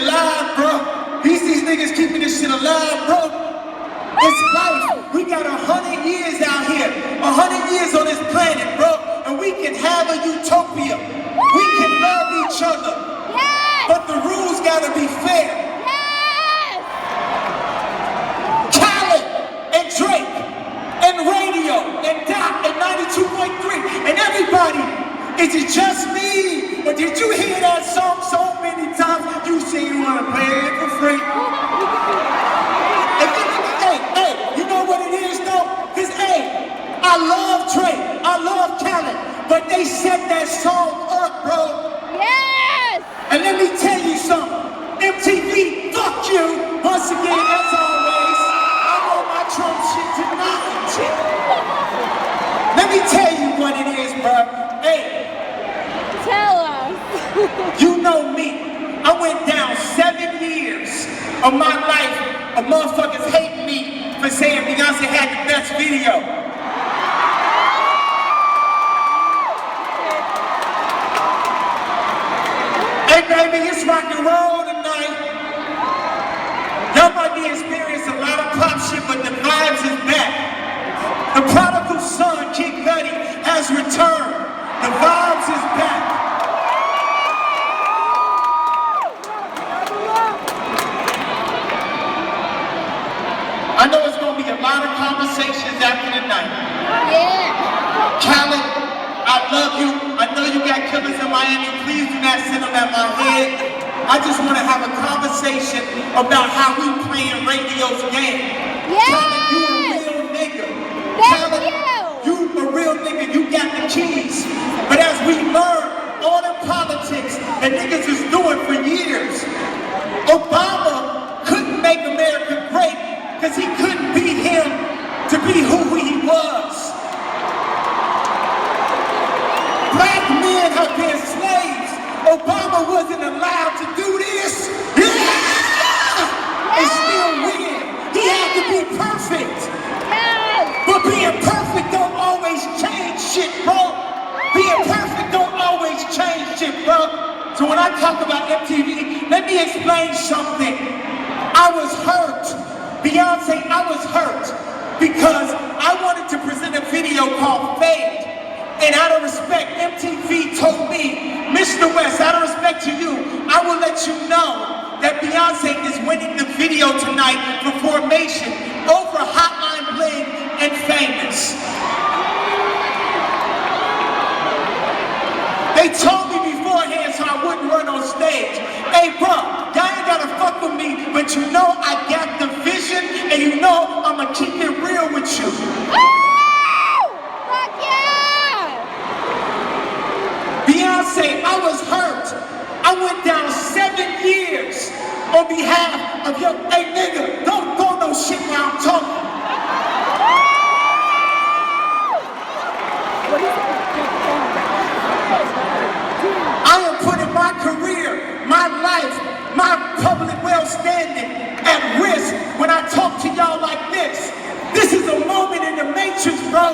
alive, bro. These niggas keeping this shit alive, bro. It's life. We got 100 years out here, 100 years on this planet, bro, and we can have a utopia. We can love each other, but the rules gotta be fair. Khaled and Drake and radio and Doc and 92.3 and everybody. Is it just me, or did you hear that song so many times? You say you wanna play it for free. Hey, you know what it is though? Cause hey, I love Drake, I love Khaled, but they set that song up, bro. Yes! And let me tell you something. MTV, fuck you. Once again, as always, I'm on my Trump shit tonight. Let me tell you what it is, bro. Hey. Tell us. You know me. I went down 7 years of my life of motherfuckers hating me for saying Beyonce had the best video. Hey baby, it's rock and roll tonight. Y'all might be experiencing a lot of pop shit, but the vibes is back. The prodigal son, Kid Cudi, has returned. The vibes is back. I know it's gonna be a lot of conversations after the night. Yeah. Khaled, I love you. I know you got killers in Miami. Please do not send them at my head. I just want to have a conversation about how we playing radio's game. Yes. Khaled, you a real nigga. Thank you a real nigga. You got the keys. But as we learn all the politics that niggas is doing for years, Obama couldn't make America great because he couldn't beat him to be who he was. Black men have been slaves. Obama wasn't allowed to do this. And still win. He had to be perfect. But being perfect don't always change shit, bro. Being perfect don't always change shit, bro. So when I talk about MTV, let me explain something. I was hurt. Beyonce, I was hurt because I wanted to present a video called Fade. And out of respect, MTV told me, Mr. West, out of respect to you, I will let you know that Beyonce is winning the video tonight for Formation over Hotline Bling and Famous. They told me beforehand so I wouldn't run on stage. Hey, bro, y'all ain't gotta fuck with me, but you know I got the vision, and you know I'ma keep it real with you. Fuck yeah! Beyonce, I was hurt. I went down 7 years on behalf of your, hey nigga, don't throw no shit while I'm talking. I am putting my career, my life, my public well-standing at risk when I talk to y'all like this. This is a moment in the Matrix, bro.